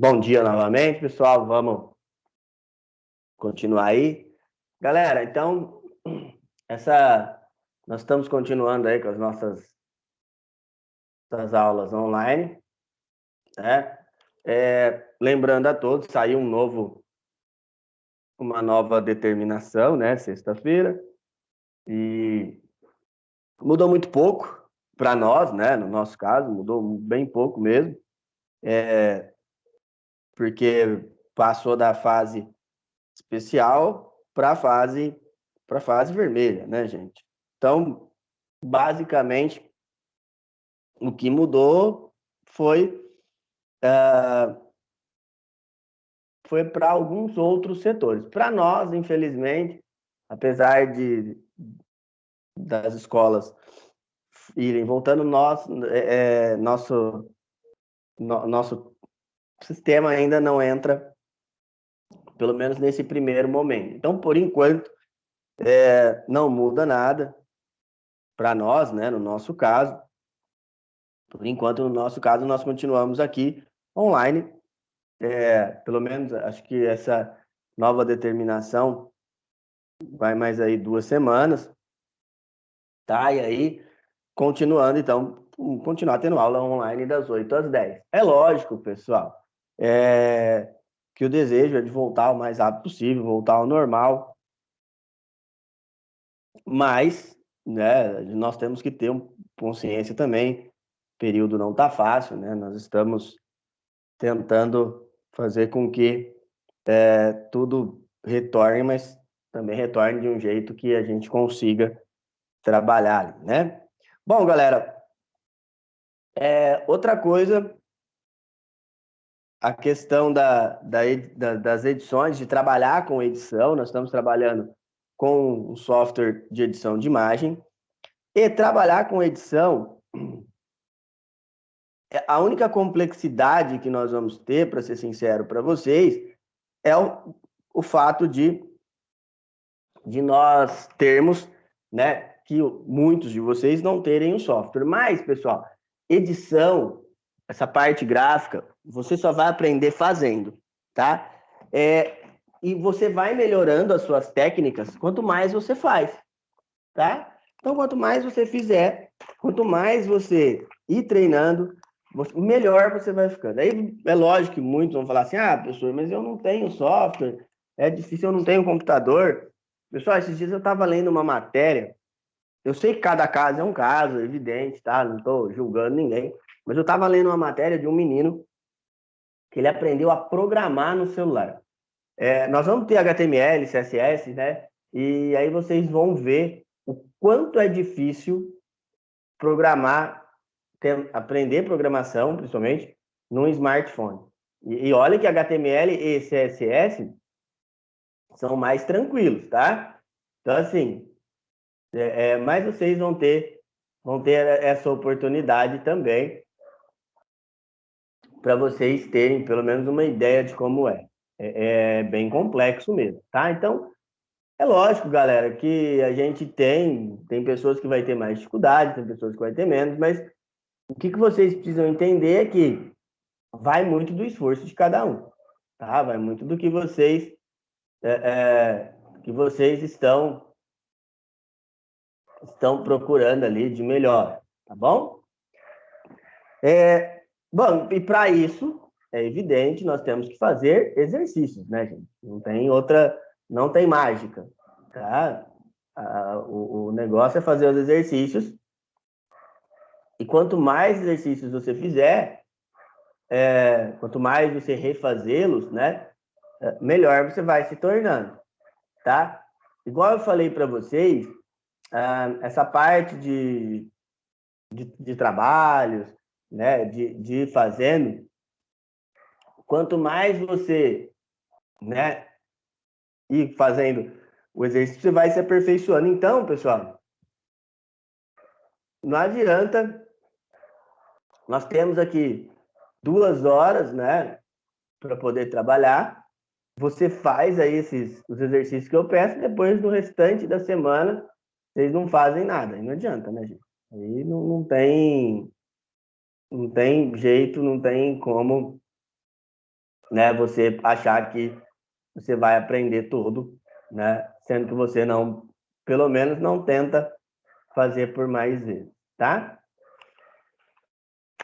Bom dia novamente, pessoal. Vamos continuar aí. Galera, então, nós estamos continuando aí com as nossas aulas online, né? Lembrando a todos, saiu uma nova determinação, né? Sexta-feira, e mudou muito pouco para nós, né? No nosso caso, mudou bem pouco mesmo, porque passou da fase especial para a fase vermelha, né, gente? Então, basicamente, o que mudou foi foi para alguns outros setores. Para nós, infelizmente, apesar das escolas irem voltando, nosso sistema ainda não entra, pelo menos nesse primeiro momento. Então, por enquanto, não muda nada para nós, né, no nosso caso. Por enquanto, no nosso caso, nós continuamos aqui online. Pelo menos, acho que essa nova determinação vai mais aí 2 semanas, tá? E aí, continuando, então, continuar tendo aula online das 8 às 10. É lógico, pessoal, que o desejo é de voltar o mais rápido possível, voltar ao normal, mas, né, nós temos que ter consciência também, o período não está fácil, né? Nós estamos tentando fazer com que tudo retorne, mas também retorne de um jeito que a gente consiga trabalhar, né? Bom, galera, outra coisa, a questão das edições, de trabalhar com edição, nós estamos trabalhando com um software de edição de imagem, e trabalhar com edição, a única complexidade que nós vamos ter, para ser sincero para vocês, é o fato de nós termos, né, que muitos de vocês não terem o software. Mas, pessoal, edição, essa parte gráfica, você só vai aprender fazendo, tá? E você vai melhorando as suas técnicas quanto mais você faz, tá? Então, quanto mais você fizer, quanto mais você ir treinando, melhor você vai ficando. Aí é lógico que muitos vão falar assim: ah, professor, mas eu não tenho software, é difícil, eu não tenho computador. Pessoal, esses dias eu estava lendo uma matéria. Eu sei que cada caso é um caso, evidente, tá? Não estou julgando ninguém. Mas eu estava lendo uma matéria de um menino que ele aprendeu a programar no celular. Nós vamos ter HTML, CSS, né? E aí vocês vão ver o quanto é difícil programar, aprender programação, principalmente, num smartphone. E olha que HTML e CSS são mais tranquilos, tá? Então, assim, mas vocês vão ter essa oportunidade também para vocês terem pelo menos uma ideia de como é. É bem complexo mesmo, tá? Então, é lógico, galera, que a gente tem pessoas que vai ter mais dificuldade, tem pessoas que vai ter menos, mas o que vocês precisam entender é que vai muito do esforço de cada um, tá? Vai muito do que vocês estão procurando ali de melhor, tá bom? Bom, e para isso, é evidente, nós temos que fazer exercícios, né, gente? Não tem mágica, tá? O negócio é fazer os exercícios, e quanto mais exercícios você fizer, quanto mais você refazê-los, né, melhor você vai se tornando, tá? Igual eu falei para vocês, essa parte de trabalhos, né, de ir fazendo, quanto mais você, né, ir fazendo o exercício, você vai se aperfeiçoando. Então, pessoal, não adianta, nós temos aqui 2 horas, né, para poder trabalhar. Você faz aí os exercícios que eu peço, depois do restante da semana, vocês não fazem nada. Aí não adianta, né, gente? Aí não tem jeito, não tem como né, você achar que você vai aprender tudo, né, sendo que você não, pelo menos não tenta fazer por mais vezes, tá?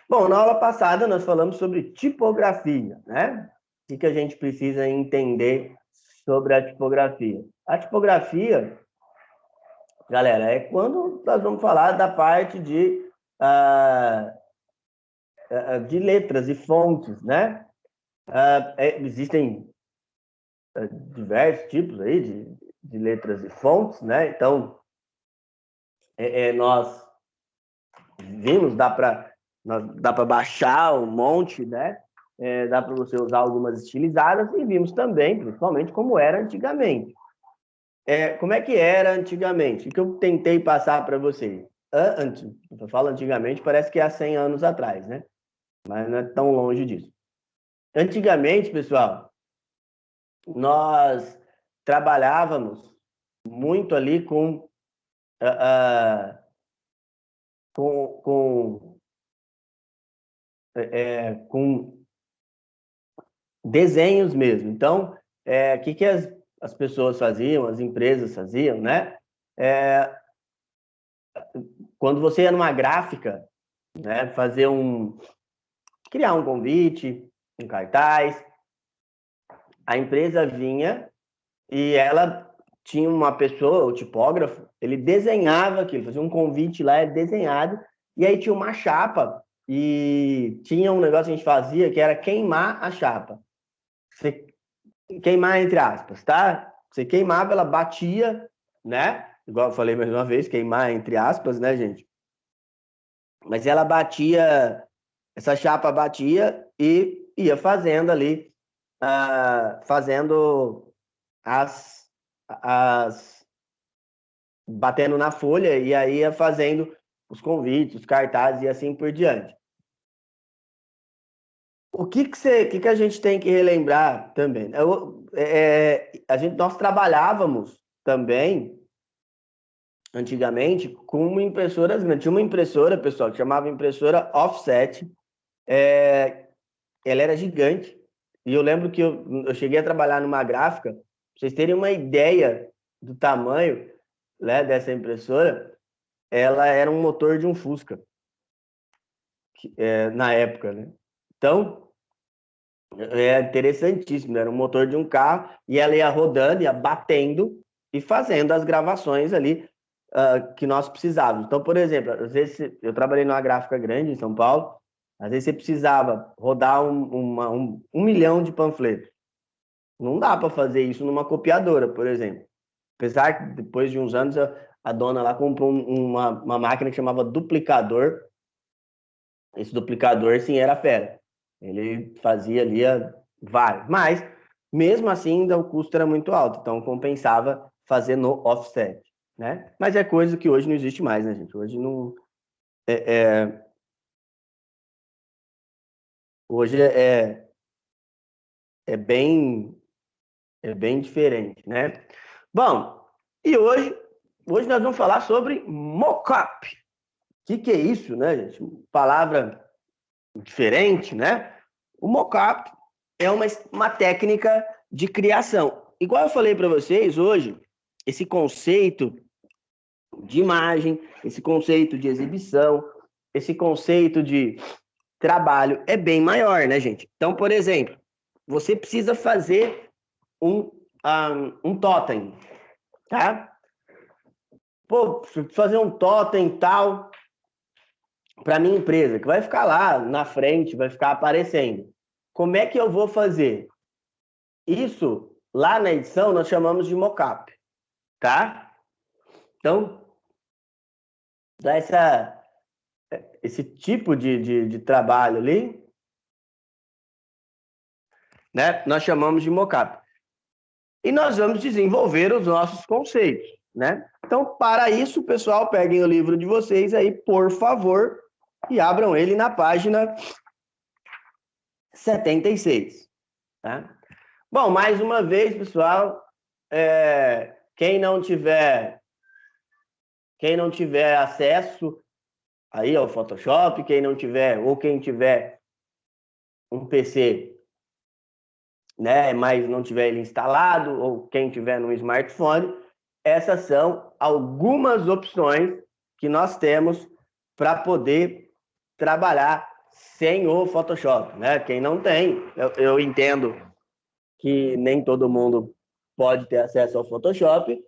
Bom, na aula passada nós falamos sobre tipografia, né? O que a gente precisa entender sobre a tipografia? A tipografia, galera, é quando nós vamos falar da parte de letras e fontes, né? Existem diversos tipos aí de letras e fontes, né? Então, nós vimos, dá para baixar um monte, né? Dá para você usar algumas estilizadas e vimos também, principalmente, como era antigamente. Como é que era antigamente? O que eu tentei passar para vocês? Eu falo antigamente, parece que é há 100 anos atrás, né? Mas não é tão longe disso. Antigamente, pessoal, nós trabalhávamos muito ali uh, com, com desenhos mesmo. Então, o que as pessoas faziam, as empresas faziam, né? Quando você ia numa gráfica, né, criar um convite, um cartaz, a empresa vinha e ela tinha uma pessoa, o tipógrafo, ele desenhava aquilo, fazia um convite lá, desenhado, e aí tinha uma chapa, e tinha um negócio que a gente fazia que era queimar a chapa. Você queimar entre aspas, tá? Você queimava, ela batia, né? Igual eu falei mais uma vez, queimar entre aspas, né, gente? Mas ela batia, essa chapa batia e ia fazendo ali, fazendo as batendo na folha e aí ia fazendo os convites, os cartazes e assim por diante. O que a gente tem que relembrar também? Nós trabalhávamos também antigamente com impressoras grandes. Tinha uma impressora, pessoal, que chamava impressora offset. Ela era gigante. E eu lembro que eu cheguei a trabalhar numa gráfica, para vocês terem uma ideia do tamanho, né, dessa impressora, ela era um motor de um Fusca, na época, né? Então, é interessantíssimo, né? Era um motor de um carro e ela ia rodando, ia batendo e fazendo as gravações ali que nós precisávamos. Então, por exemplo, às vezes eu trabalhei numa gráfica grande em São Paulo, às vezes você precisava rodar um milhão de panfletos. Não dá para fazer isso numa copiadora, por exemplo. Apesar que depois de uns anos a dona lá comprou uma máquina que chamava duplicador. Esse duplicador, sim, era fera. Ele fazia ali vários. Mas, mesmo assim, ainda o custo era muito alto. Então, compensava fazer no offset, né? Mas é coisa que hoje não existe mais, né, gente? Hoje não... Hoje é bem, é bem diferente, né? Bom, e hoje nós vamos falar sobre mockup. O que é isso, né, gente? Palavra diferente, né? O mockup é uma técnica de criação. Igual eu falei para vocês hoje, esse conceito de imagem, esse conceito de exibição, esse conceito de trabalho é bem maior, né, gente? Então, por exemplo, você precisa fazer um totem, tá? Pô, fazer um totem tal para minha empresa, que vai ficar lá na frente, vai ficar aparecendo. Como é que eu vou fazer? Isso, lá na edição, nós chamamos de mockup, tá? Então, dá esse tipo de trabalho ali, né? Nós chamamos de mockup. E nós vamos desenvolver os nossos conceitos, né? Então, para isso, pessoal, peguem o livro de vocês aí, por favor, e abram ele na página 76, tá? Bom, mais uma vez, pessoal, quem não tiver acesso aí ao Photoshop, quem não tiver, ou quem tiver um PC né, mas não tiver ele instalado, ou quem tiver no smartphone, essas são algumas opções que nós temos para poder trabalhar sem o Photoshop, né? Quem não tem, eu entendo que nem todo mundo pode ter acesso ao Photoshop,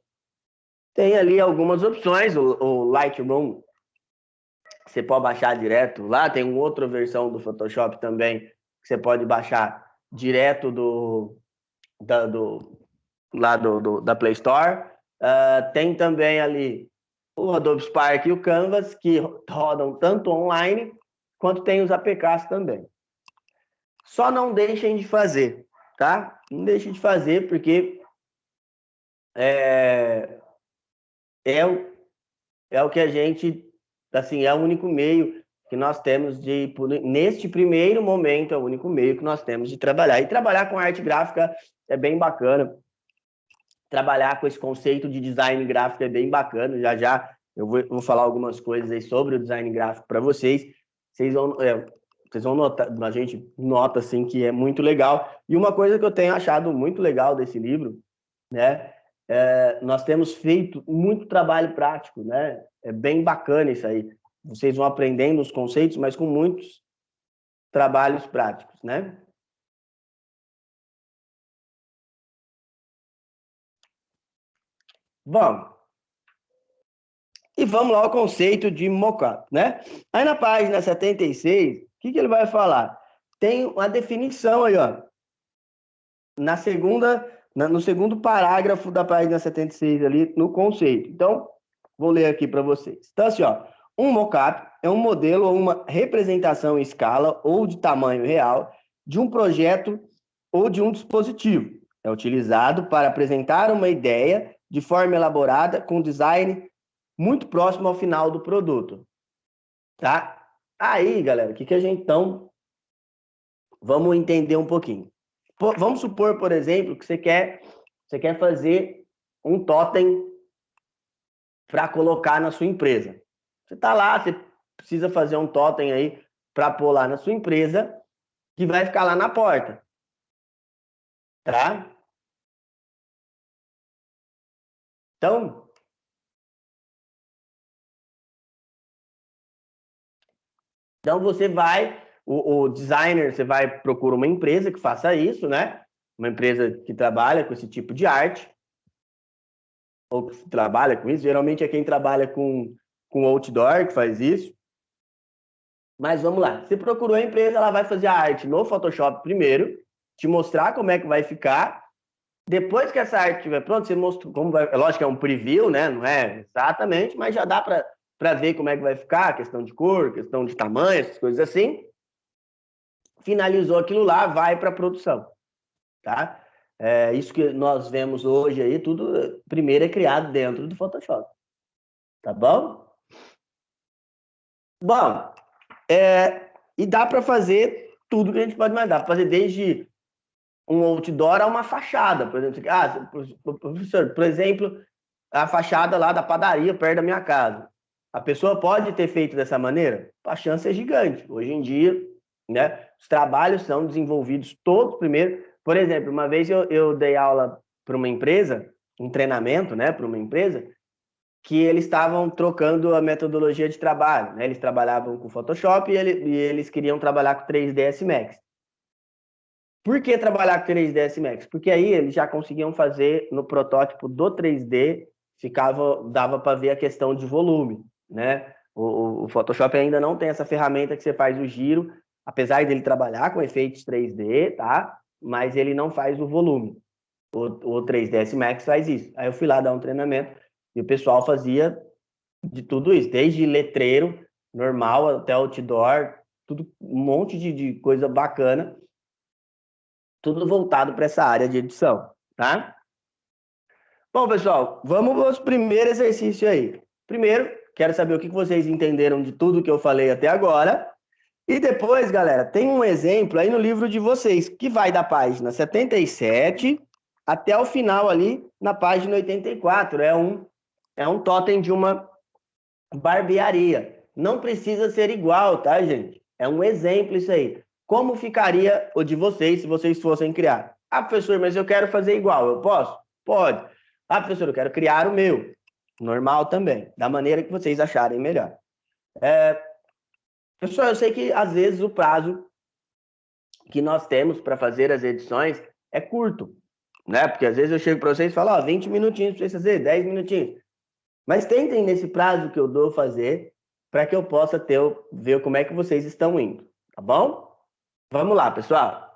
tem ali algumas opções, o Lightroom você pode baixar direto lá, tem uma outra versão do Photoshop também que você pode baixar direto da Play Store. Tem também ali o Adobe Spark e o Canvas, que rodam tanto online, quanto tem os APKs também. Só não deixem de fazer, tá? Não deixem de fazer, porque é o que a gente, assim, é o único meio que nós temos neste primeiro momento, é o único meio que nós temos de trabalhar. E trabalhar com arte gráfica é bem bacana. Trabalhar com esse conceito de design gráfico é bem bacana. Já já eu vou falar algumas coisas aí sobre o design gráfico para vocês. Vocês vão notar, a gente nota assim que é muito legal. E uma coisa que eu tenho achado muito legal desse livro, né? Nós temos feito muito trabalho prático, né? É bem bacana isso aí. Vocês vão aprendendo os conceitos, mas com muitos trabalhos práticos, né? Vamos. E vamos lá ao conceito de mockup, né? Aí na página 76, o que ele vai falar? Tem uma definição aí, ó. No segundo parágrafo da página 76 ali, no conceito. Então, vou ler aqui para vocês. Então, assim, ó, um mockup é um modelo ou uma representação em escala ou de tamanho real de um projeto ou de um dispositivo. É utilizado para apresentar uma ideia de forma elaborada com design muito próximo ao final do produto, tá? Aí, galera, o que a gente, então, vamos entender um pouquinho. Vamos supor, por exemplo, que você quer fazer um totem para colocar na sua empresa. Você está lá, você precisa fazer um totem aí para pôr lá na sua empresa, que vai ficar lá na porta, tá? Então você vai, o designer, você vai procurar uma empresa que faça isso, né? Uma empresa que trabalha com esse tipo de arte, ou que trabalha com isso. Geralmente é quem trabalha com outdoor que faz isso. Mas vamos lá. Você procurou a empresa, ela vai fazer a arte no Photoshop primeiro, te mostrar como é que vai ficar. Depois que essa arte estiver pronta, você mostra como vai. É lógico que é um preview, né? Não é exatamente, mas já dá para ver como é que vai ficar, questão de cor, questão de tamanho, essas coisas assim. Finalizou aquilo lá, vai para a produção, tá? Isso que nós vemos hoje aí, tudo primeiro é criado dentro do Photoshop, tá bom? Bom, e dá para fazer tudo que a gente pode mais dar, fazer desde um outdoor a uma fachada, por exemplo. Professor, por exemplo, a fachada lá da padaria perto da minha casa. A pessoa pode ter feito dessa maneira? A chance é gigante. Hoje em dia, né, os trabalhos são desenvolvidos todos primeiro. Por exemplo, uma vez eu dei aula para uma empresa, um treinamento, né, para uma empresa, que eles estavam trocando a metodologia de trabalho, né? Eles trabalhavam com Photoshop e eles queriam trabalhar com 3ds Max. Por que trabalhar com 3ds Max? Porque aí eles já conseguiam fazer no protótipo do 3D, dava para ver a questão de volume, né? O Photoshop ainda não tem essa ferramenta que você faz o giro, apesar dele trabalhar com efeitos 3D, tá? Mas ele não faz o volume. O 3ds Max faz isso. Aí eu fui lá dar um treinamento e o pessoal fazia de tudo isso, desde letreiro normal até outdoor, tudo, um monte de coisa bacana, tudo voltado para essa área de edição, tá? Bom, pessoal, vamos para o primeiro exercício aí. Primeiro, quero saber o que vocês entenderam de tudo que eu falei até agora. E depois, galera, tem um exemplo aí no livro de vocês, que vai da página 77 até o final ali, na página 84. É um totem de uma barbearia. Não precisa ser igual, tá, gente? É um exemplo isso aí. Como ficaria o de vocês se vocês fossem criar? Ah, professor, mas eu quero fazer igual, eu posso? Pode. Ah, professor, eu quero criar o meu. Normal também, da maneira que vocês acharem melhor. Pessoal, eu sei que às vezes o prazo que nós temos para fazer as edições é curto, né? Porque às vezes eu chego para vocês e falo, ó, 20 minutinhos para vocês fazer, 10 minutinhos. Mas tentem nesse prazo que eu dou fazer para que eu possa ver como é que vocês estão indo, tá bom? Vamos lá, pessoal.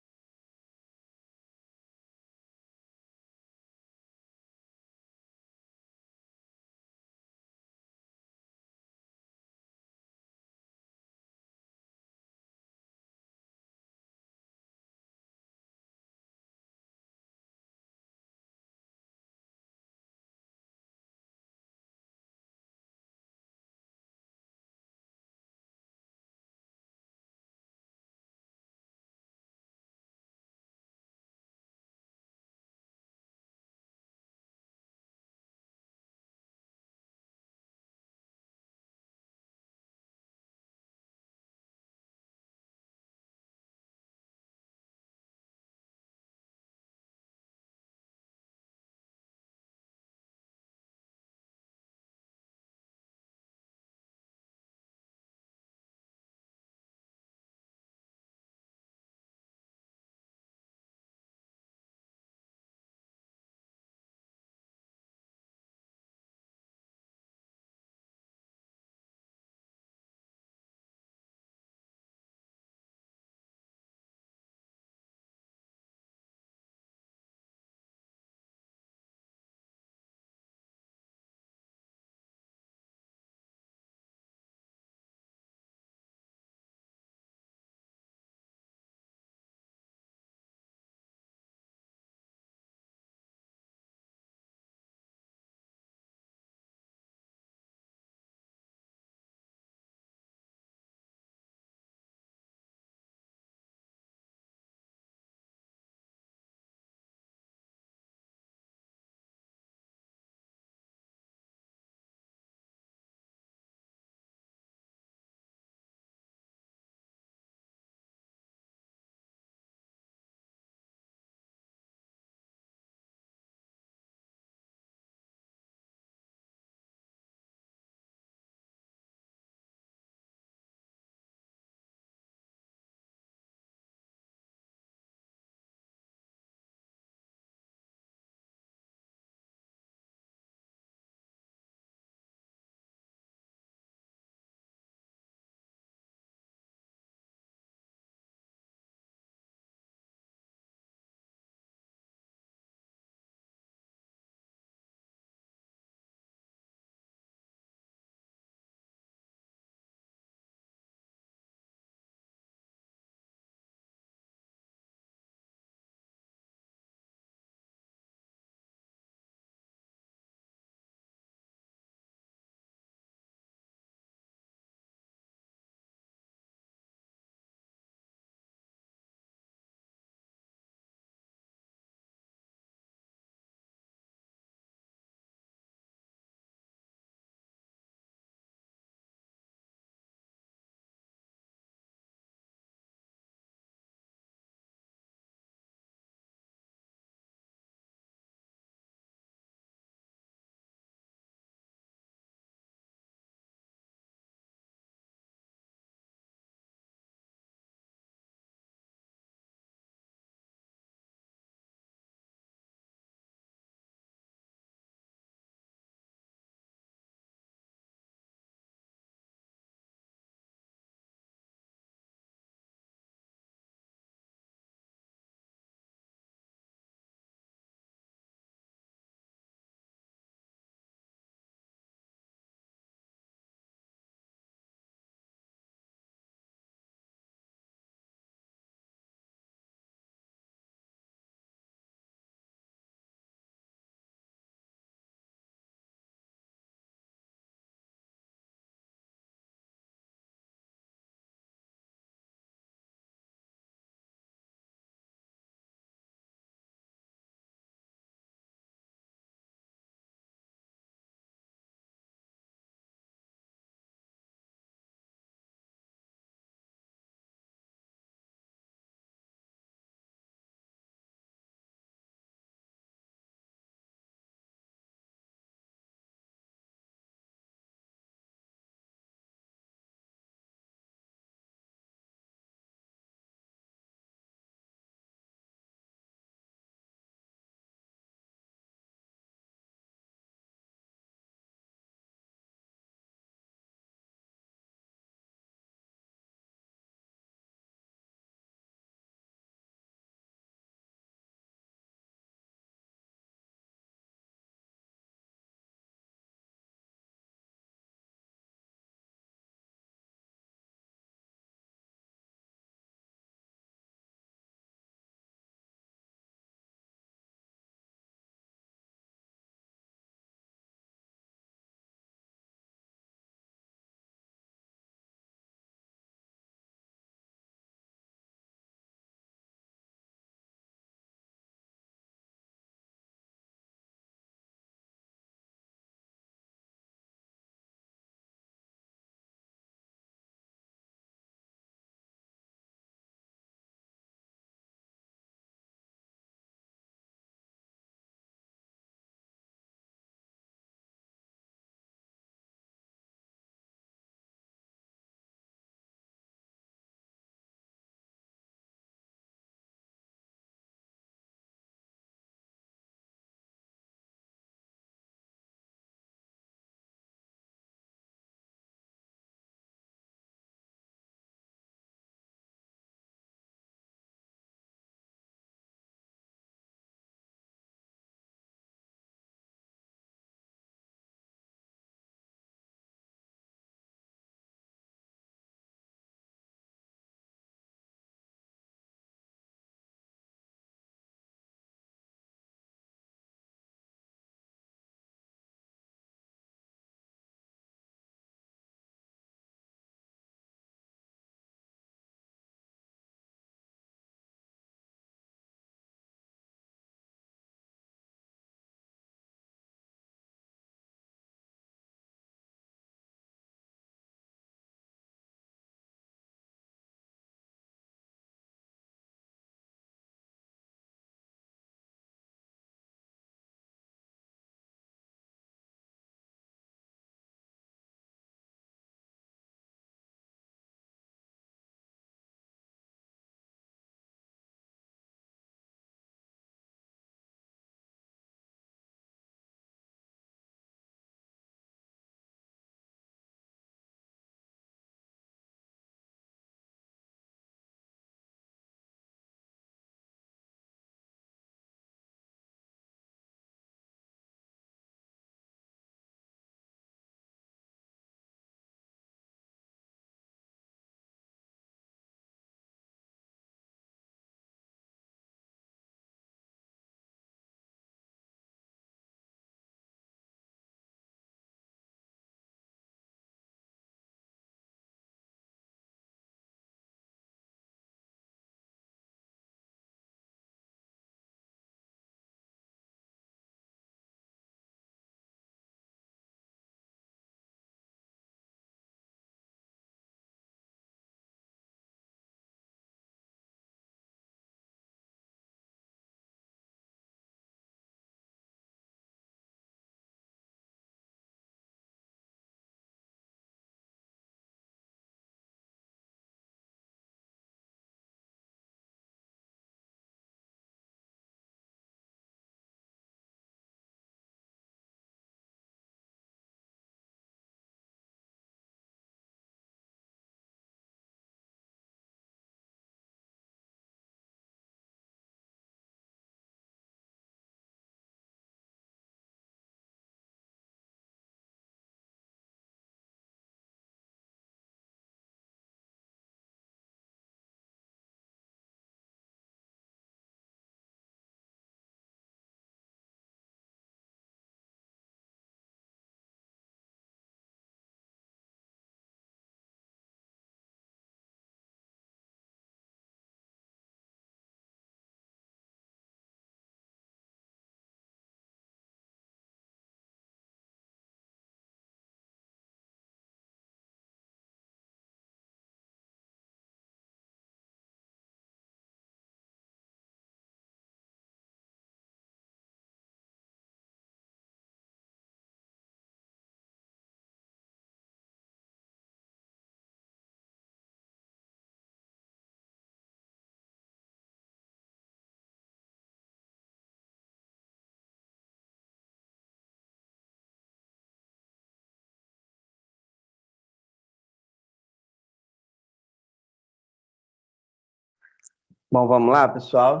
Bom, vamos lá, pessoal.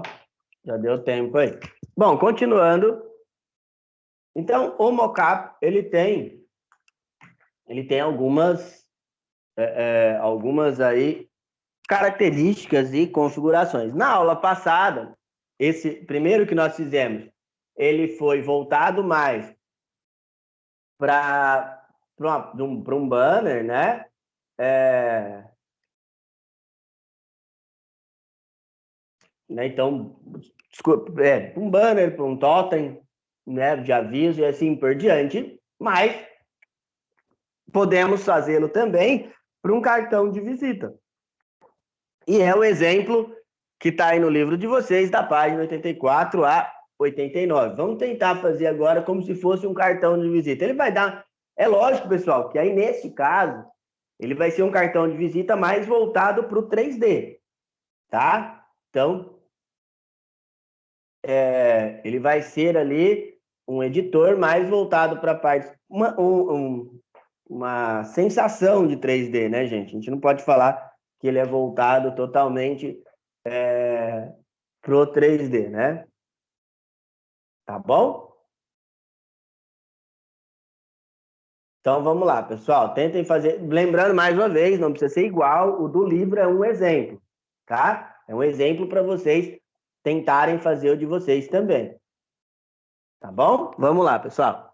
Já deu tempo aí. Bom, continuando. Então, o mockup, ele tem algumas aí características e configurações. Na aula passada, esse primeiro que nós fizemos, ele foi voltado mais para um banner, né? É, né? Então, desculpa, um banner, para um totem, né, de aviso e assim por diante, mas podemos fazê-lo também para um cartão de visita. E é o exemplo que está aí no livro de vocês, da página 84 a 89. Vamos tentar fazer agora como se fosse um cartão de visita. Ele vai dar. É lógico, pessoal, que aí nesse caso, ele vai ser um cartão de visita mais voltado para o 3D, tá? Então, ele vai ser ali um editor mais voltado para a parte. Uma sensação de 3D, né, gente? A gente não pode falar que ele é voltado totalmente pro 3D, né? Tá bom? Então vamos lá, pessoal. Tentem fazer. Lembrando mais uma vez, não precisa ser igual. O do livro é um exemplo, tá? É um exemplo para vocês tentarem fazer o de vocês também. Tá bom? Vamos lá, pessoal.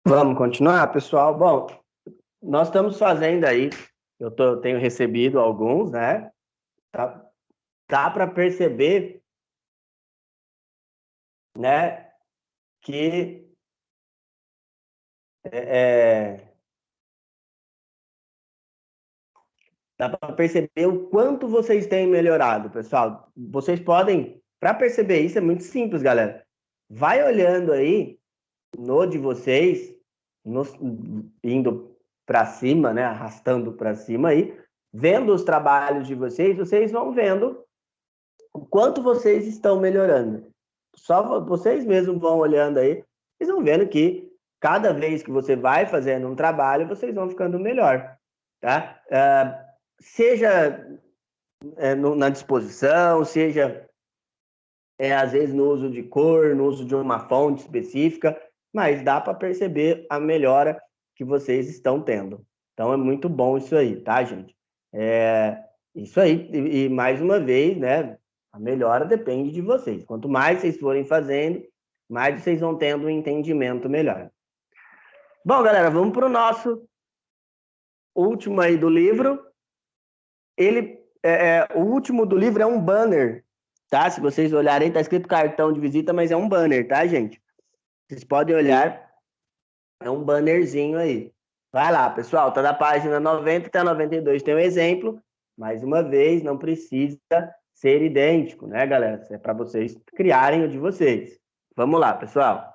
Vamos continuar, pessoal? Bom, nós estamos fazendo aí, eu tenho recebido alguns, né? Tá, dá para perceber, né, que é, dá para perceber o quanto vocês têm melhorado, pessoal. Vocês podem, para perceber isso é muito simples, galera. Vai olhando aí no de vocês, no- indo para cima, né, arrastando para cima aí, vendo os trabalhos de vocês, vocês vão vendo o quanto vocês estão melhorando. Só vocês mesmos vão olhando aí, vocês vão vendo que cada vez que você vai fazendo um trabalho, vocês vão ficando melhor, tá? Seja na disposição, seja às vezes no uso de cor, no uso de uma fonte específica, mas dá para perceber a melhora que vocês estão tendo. Então é muito bom isso aí, tá, gente? É, isso aí, e mais uma vez, né? A melhora depende de vocês. Quanto mais vocês forem fazendo, mais vocês vão tendo um entendimento melhor. Bom, galera, vamos para o nosso último aí do livro. O último do livro é um banner, tá? Se vocês olharem, tá escrito cartão de visita, mas é um banner, tá, gente? Vocês podem olhar, é um bannerzinho aí. Vai lá, pessoal, tá da página 90 até 92, tem um exemplo. Mais uma vez, não precisa ser idêntico, né, galera? Isso é para vocês criarem o de vocês. Vamos lá, pessoal.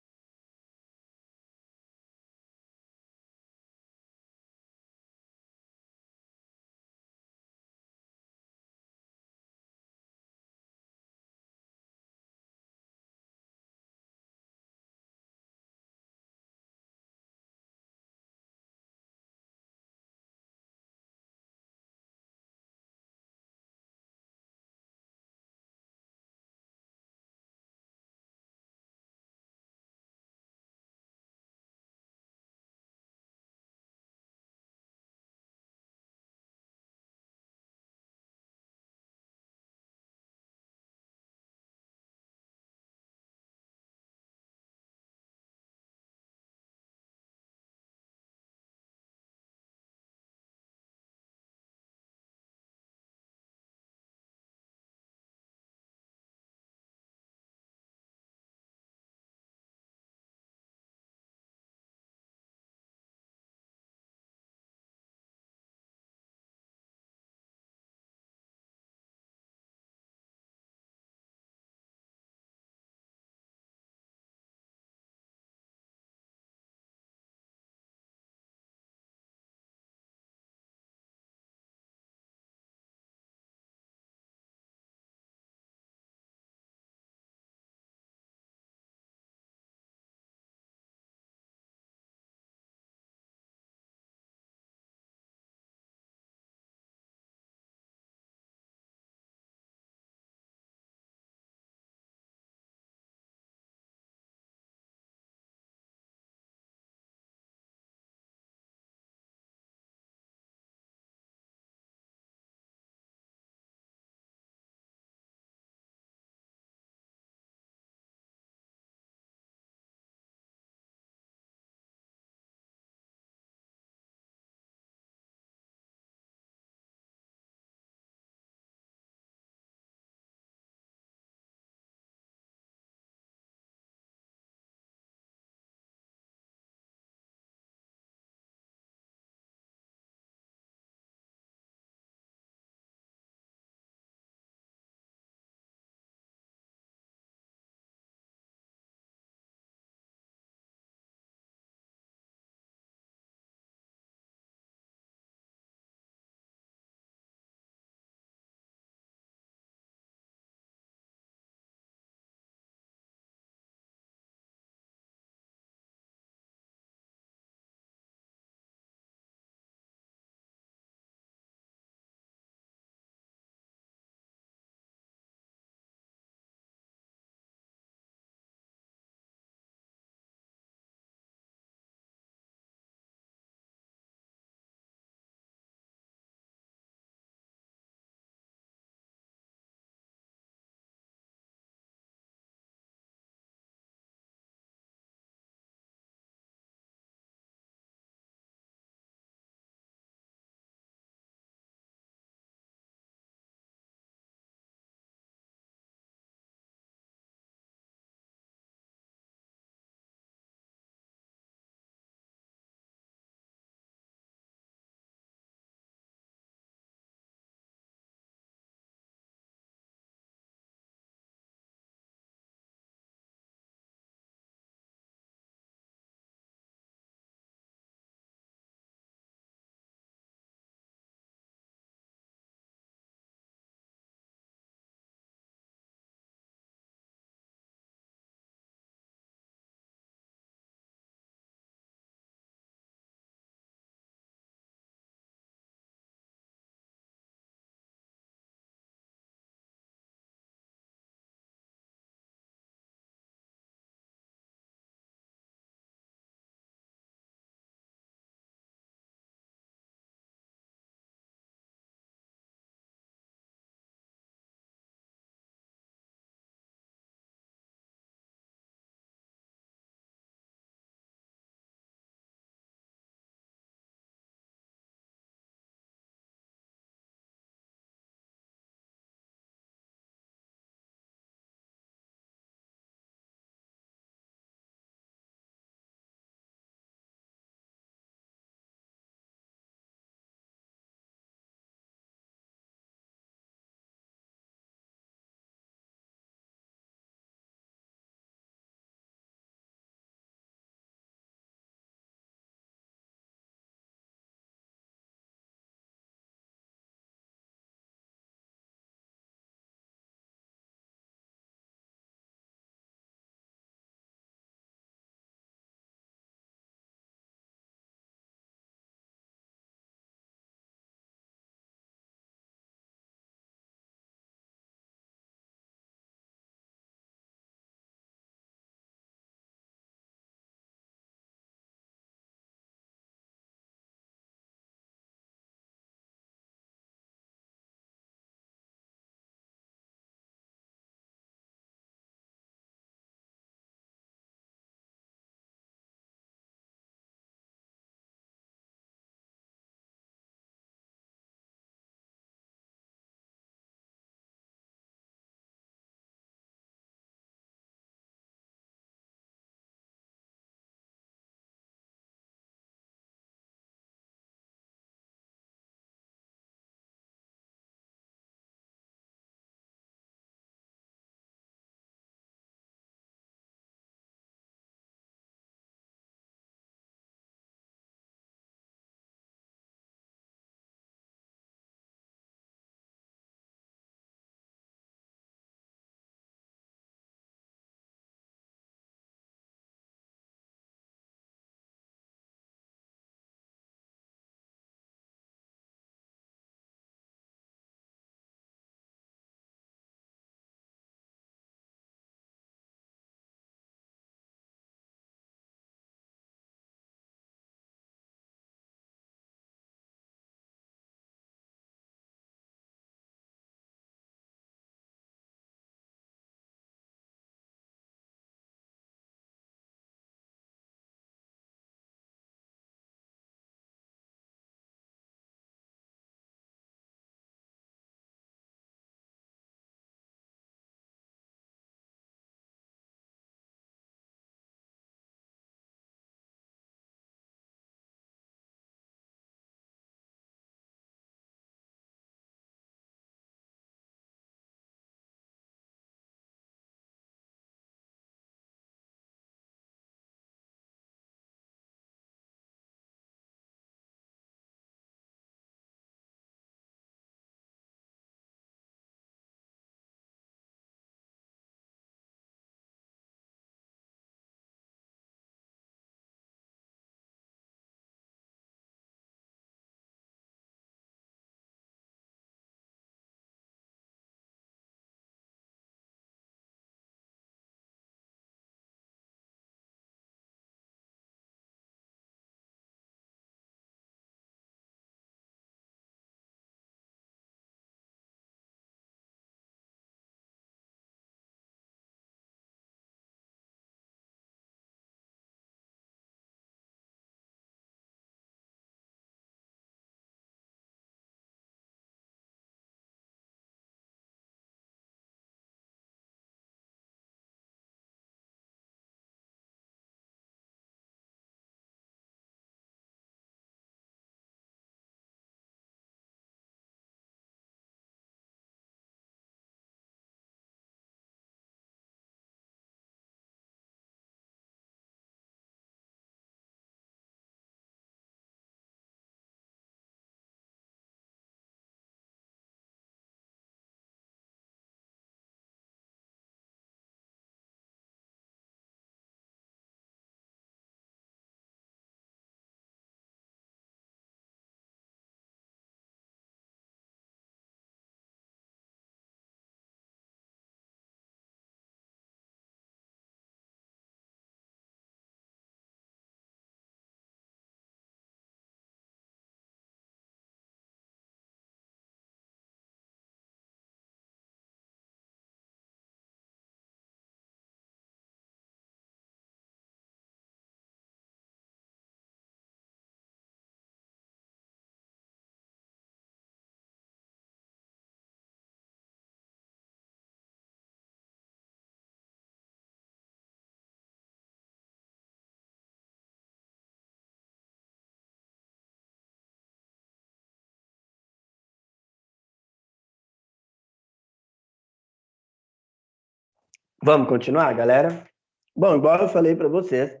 Vamos continuar, galera? Bom, igual eu falei para vocês,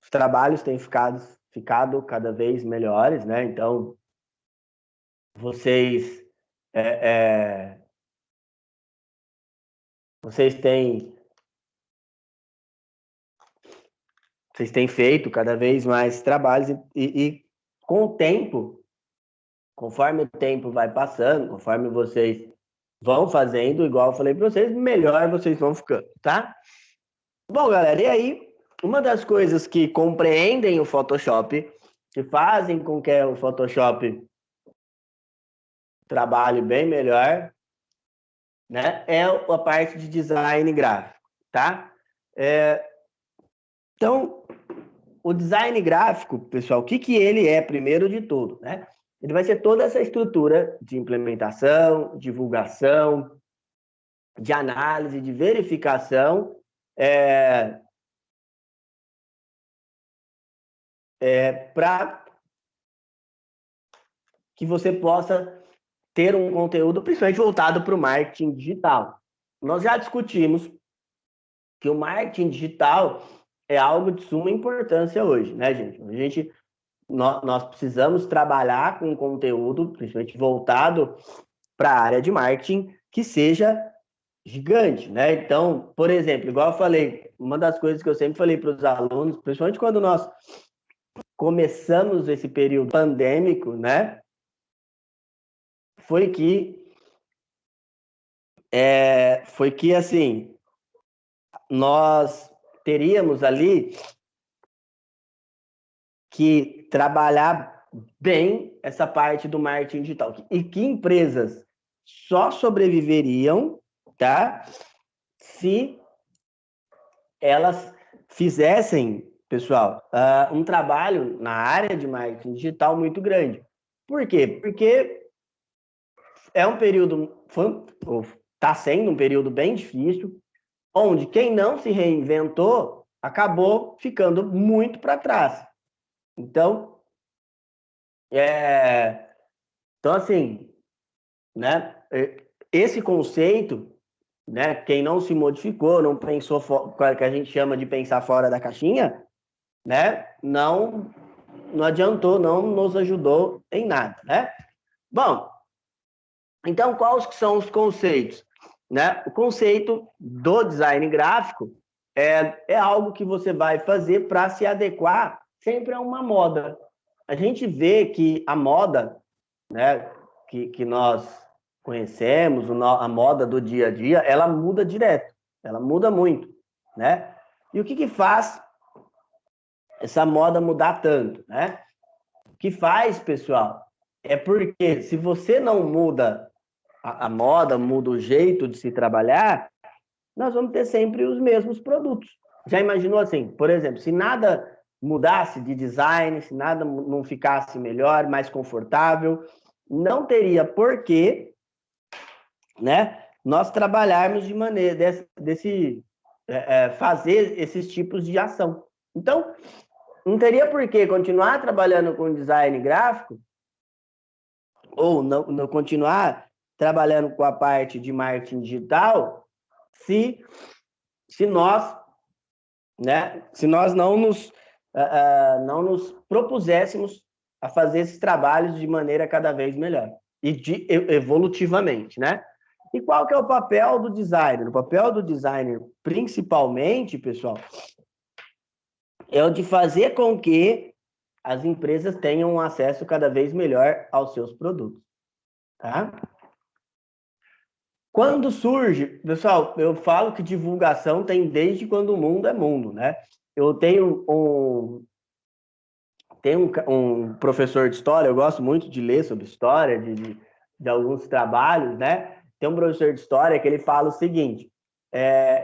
os trabalhos têm ficado cada vez melhores, né? Então, vocês, é, é, vocês têm, vocês têm feito cada vez mais trabalhos e com o tempo, conforme o tempo vai passando, conforme vocês vão fazendo, igual eu falei para vocês, melhor vocês vão ficando, tá? Bom, galera, e aí, uma das coisas que compreendem o Photoshop, que fazem com que o Photoshop trabalhe bem melhor, né, é a parte de design gráfico, tá? Então, o design gráfico, pessoal, o que ele é primeiro de tudo, né? Ele vai ser toda essa estrutura de implementação, divulgação, de análise, de verificação, para que você possa ter um conteúdo principalmente voltado para o marketing digital. Nós já discutimos que o marketing digital é algo de suma importância hoje, né, gente? Nós precisamos trabalhar com conteúdo, principalmente voltado para a área de marketing, que seja gigante, né? Então, por exemplo, igual eu falei, uma das coisas que eu sempre falei para os alunos, principalmente quando nós começamos esse período pandêmico, né? Foi que assim, nós teríamos ali que trabalhar bem essa parte do marketing digital e que empresas só sobreviveriam, tá? Se elas fizessem, pessoal, um trabalho na área de marketing digital muito grande. Por quê? Porque é um período, está sendo um período bem difícil, onde quem não se reinventou acabou ficando muito para trás. Então, então, assim, né, esse conceito, né, quem não se modificou, não pensou, que a gente chama de pensar fora da caixinha, né, não adiantou, não nos ajudou em nada, né? Bom, então quais que são os conceitos? Né? O conceito do design gráfico é algo que você vai fazer para se adequar sempre a uma moda. A gente vê que a moda, né, que nós conhecemos, a moda do dia a dia, ela muda direto, ela muda muito, né? E o que faz essa moda mudar tanto, né? O que faz, pessoal, é porque se você não muda a moda, muda o jeito de se trabalhar, nós vamos ter sempre os mesmos produtos. Já imaginou assim, por exemplo, se nada mudasse de design, se nada não ficasse melhor, mais confortável, não teria porquê, né, nós trabalharmos de maneira fazer esses tipos de ação. Então, não teria porquê continuar trabalhando com design gráfico ou não continuar trabalhando com a parte de marketing digital se nós, né, se nós não nos propuséssemos a fazer esses trabalhos de maneira cada vez melhor e evolutivamente, né? E qual que é o papel do designer? O papel do designer, principalmente, pessoal, é o de fazer com que as empresas tenham um acesso cada vez melhor aos seus produtos, tá? Quando surge, pessoal, eu falo que divulgação tem desde quando o mundo é mundo, né? Eu tenho um professor de história, eu gosto muito de ler sobre história, de alguns trabalhos, né? Tem um professor de história que ele fala o seguinte,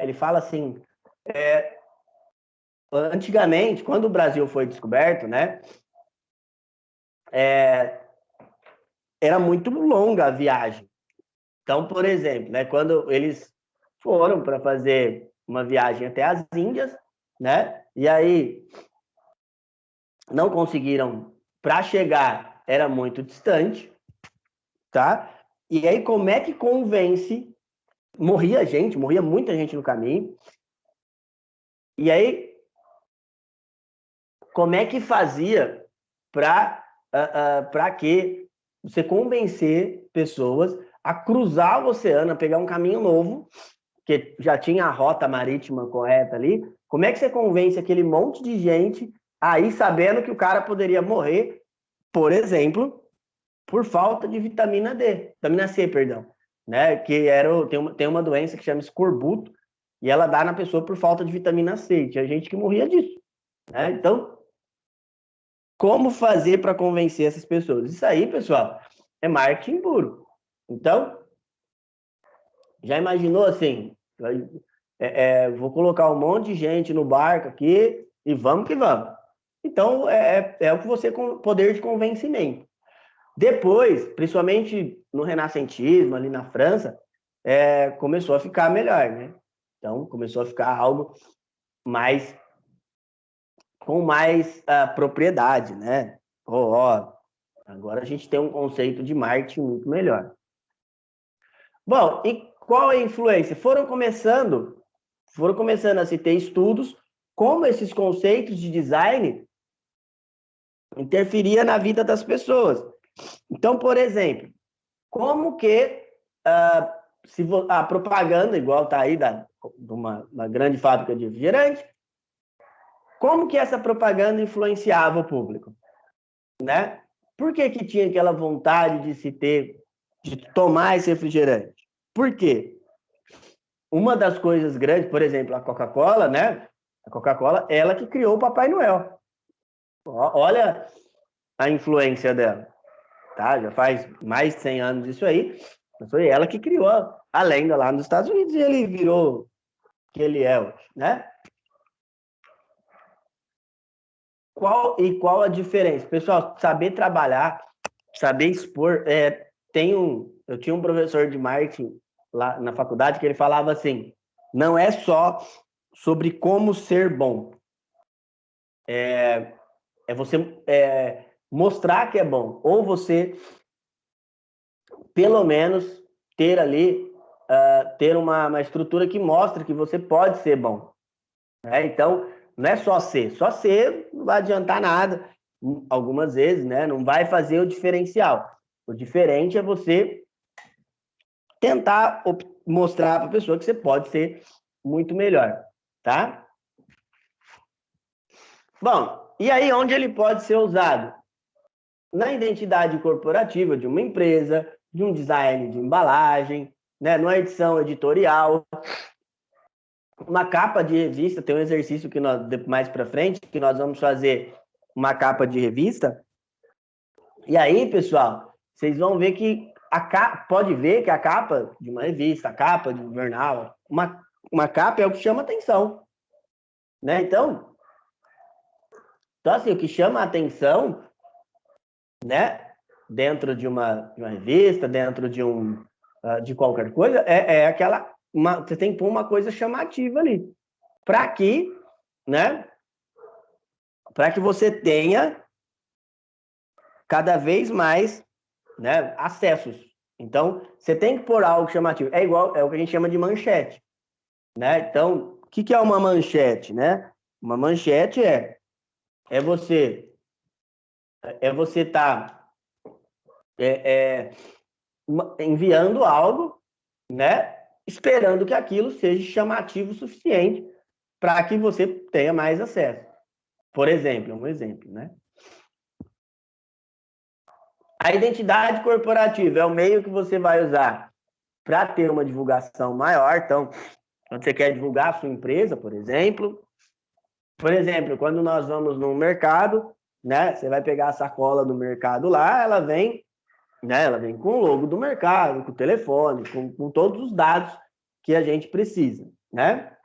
ele fala assim, antigamente, quando o Brasil foi descoberto, né? Era muito longa a viagem. Então, por exemplo, né, quando eles foram para fazer uma viagem até as Índias, né? E aí não conseguiram, para chegar era muito distante, tá? E aí como é que convence morria muita gente no caminho. E aí, como é que fazia para que você convencer pessoas a cruzar o oceano, a pegar um caminho novo, que já tinha a rota marítima correta ali? Como é que você convence aquele monte de gente aí sabendo que o cara poderia morrer, por exemplo, por falta de vitamina C, perdão, né? Que tem uma doença que chama escorbuto e ela dá na pessoa por falta de vitamina C. Tinha gente que morria disso, né? Então, como fazer para convencer essas pessoas? Isso aí, pessoal, é marketing puro. Então, já imaginou assim? Vou colocar um monte de gente no barco aqui e vamos que vamos. Então, é o que você poder de convencimento. Depois, principalmente no renascentismo, ali na França, começou a ficar melhor, né? Então, começou a ficar algo mais com mais propriedade, né? Agora a gente tem um conceito de marketing muito melhor. Bom, e qual é a influência? Foram começando a se ter estudos como esses conceitos de design interferia na vida das pessoas. Então, por exemplo, como que a propaganda, igual está aí de uma grande fábrica de refrigerante, como que essa propaganda influenciava o público, né? Por que tinha aquela vontade de tomar esse refrigerante? Por quê? Uma das coisas grandes, por exemplo, a Coca-Cola, né? A Coca-Cola, ela que criou o Papai Noel. Olha a influência dela, tá? Já faz mais de 100 anos isso aí. Mas foi ela que criou a lenda lá nos Estados Unidos e ele virou o que ele é hoje, né? Qual a diferença? Pessoal, saber trabalhar, saber expor. Eu tinha um professor de marketing lá na faculdade que ele falava assim: não é só sobre como ser bom, é você mostrar que é bom, ou você, pelo menos, ter ali, ter uma estrutura que mostra que você pode ser bom. Né? Então, não é só ser não vai adiantar nada, algumas vezes, né? Não vai fazer o diferencial. O diferente é você tentar mostrar para a pessoa que você pode ser muito melhor, tá? Bom, e aí onde ele pode ser usado? Na identidade corporativa de uma empresa, de um design de embalagem, né? Numa edição editorial, uma capa de revista. Tem um exercício que nós mais para frente que nós vamos fazer uma capa de revista. E aí, pessoal, vocês vão ver que pode ver que a capa de uma revista, a capa de um jornal, uma capa é o que chama atenção, né? Então assim, o que chama a atenção, né, dentro de uma revista, dentro de qualquer coisa, você tem que pôr uma coisa chamativa ali, para que, né, para que você tenha cada vez mais, né, acessos. Então, você tem que pôr algo chamativo. É o que a gente chama de manchete, né? Então, o que é uma manchete, né? Uma manchete você estar enviando algo, né? Esperando que aquilo seja chamativo o suficiente para que você tenha mais acesso. Por exemplo, um exemplo, né? A identidade corporativa é o meio que você vai usar para ter uma divulgação maior. Então, quando você quer divulgar a sua empresa, por exemplo, quando nós vamos no mercado, né? Você vai pegar a sacola do mercado lá, ela vem, né? Ela vem com o logo do mercado, com o telefone, com todos os dados que a gente precisa, né?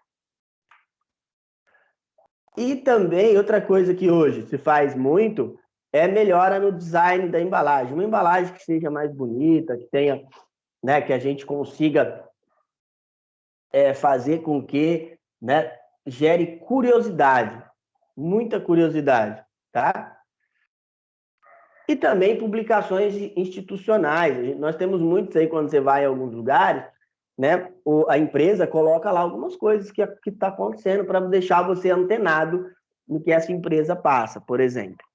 E também outra coisa que hoje se faz muito é melhora no design da embalagem. Uma embalagem que seja mais bonita, que tenha, né, que a gente consiga fazer com que, né, gere curiosidade, muita curiosidade, tá? E também publicações institucionais. Nós temos muitos aí quando você vai em alguns lugares, né, a empresa coloca lá algumas coisas que está acontecendo para deixar você antenado no que essa empresa passa, por exemplo.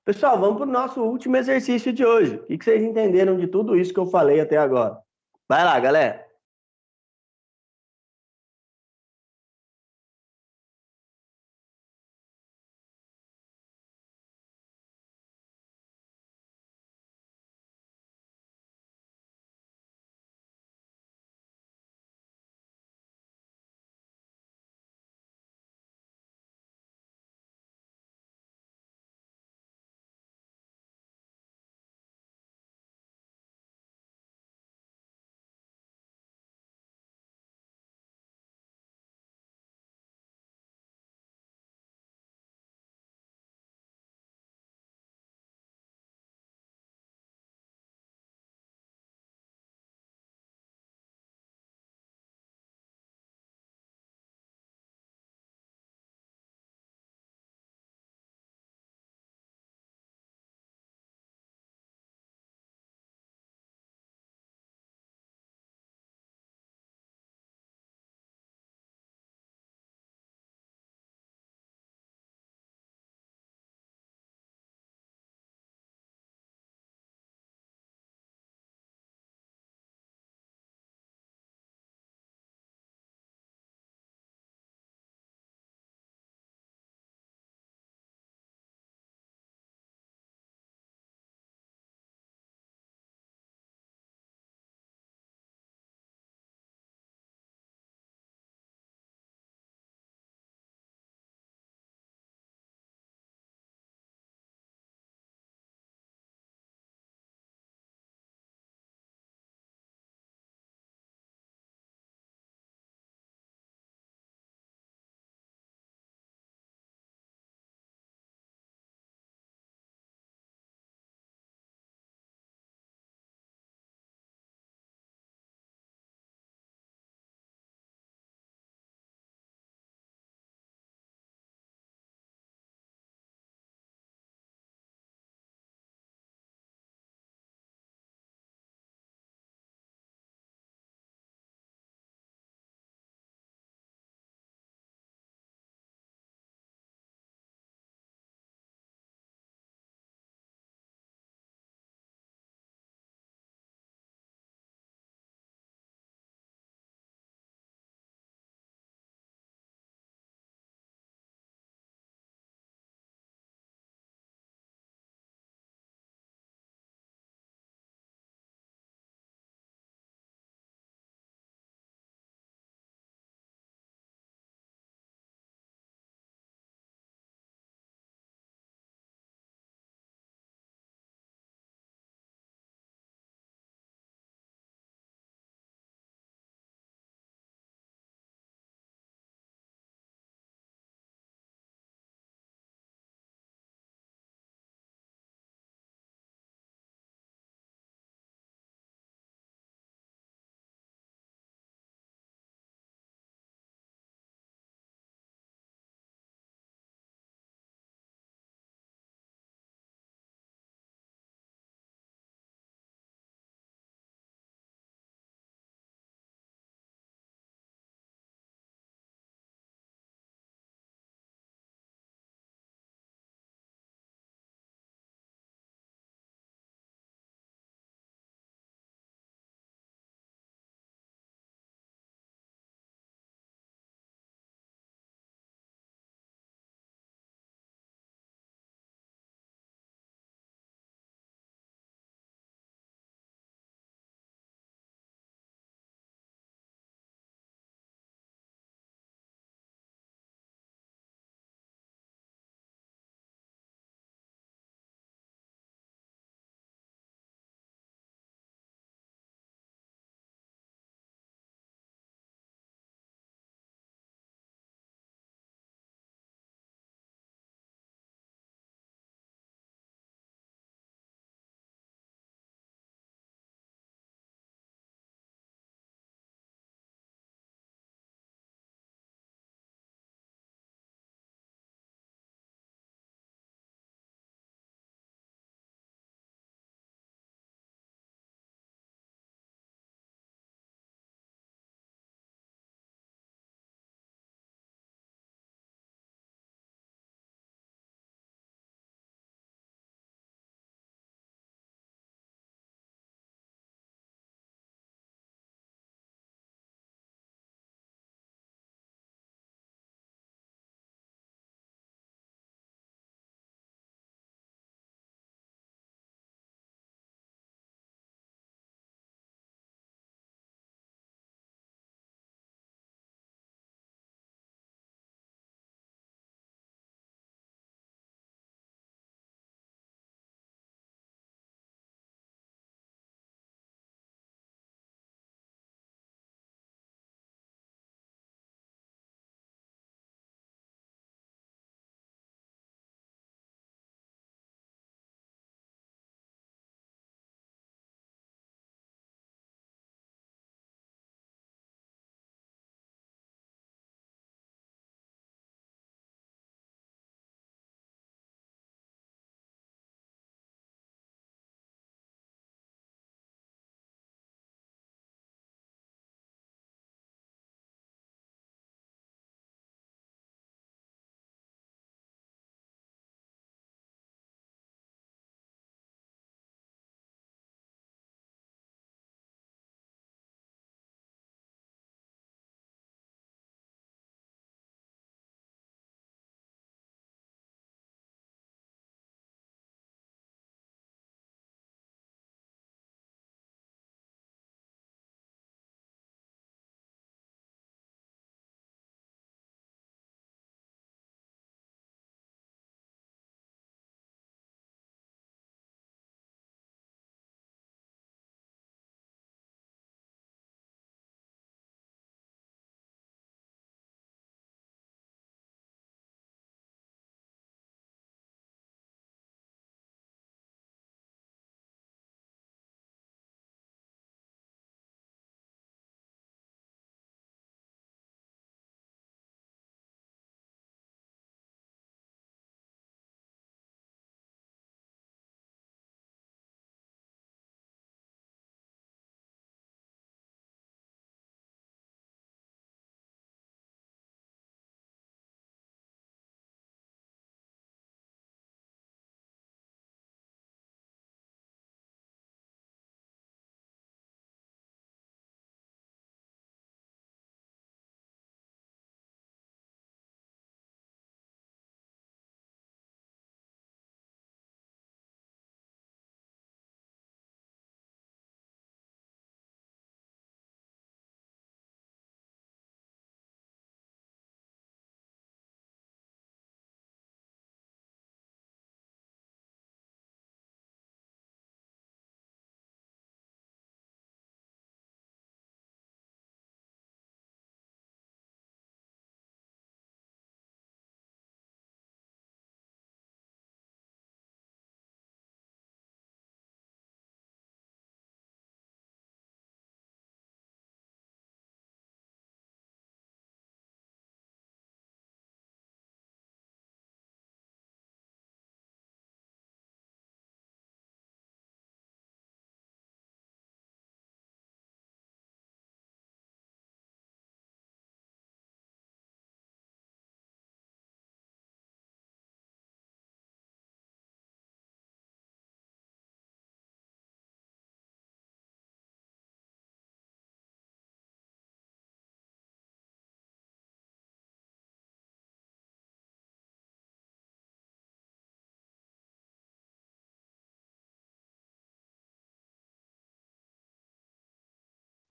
Pessoal, vamos para o nosso último exercício de hoje. O que vocês entenderam de tudo isso que eu falei até agora? Vai lá, galera.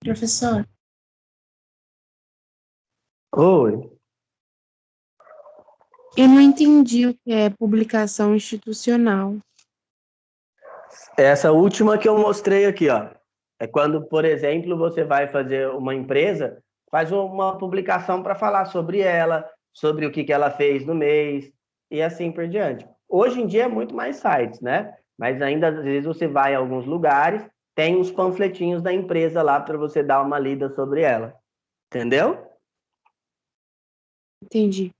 Professor, Oi. eu não entendi o que é publicação institucional. Essa última que eu mostrei aqui, ó, é quando, por exemplo, você vai fazer uma empresa, faz uma publicação para falar sobre ela, sobre o que ela fez no mês e assim por diante. Hoje em dia é muito mais sites, né? Mas ainda às vezes você vai a alguns lugares, tem uns panfletinhos da empresa lá para você dar uma lida sobre ela. Entendeu? Entendi.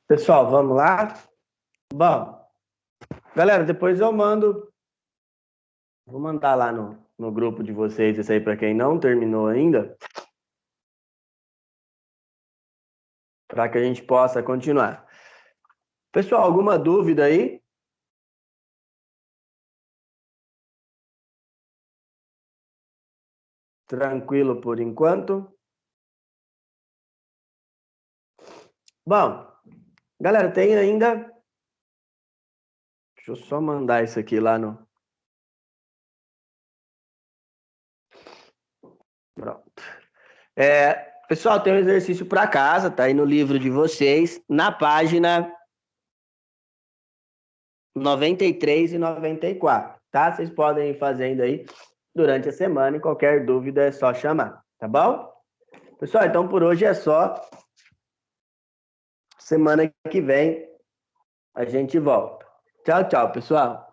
Pessoal, vamos lá? Bom, galera, depois eu mando. Vou mandar lá no grupo de vocês, isso aí para quem não terminou ainda, para que a gente possa continuar. Pessoal, alguma dúvida aí? Tranquilo por enquanto? Bom, galera, tem ainda. Deixa eu só mandar isso aqui lá no. Pronto. Pessoal, tem um exercício para casa, tá aí no livro de vocês, na página 93 e 94, tá? Vocês podem ir fazendo aí durante a semana e qualquer dúvida é só chamar, tá bom? Pessoal, então por hoje é só. Semana que vem a gente volta. Tchau, tchau, pessoal.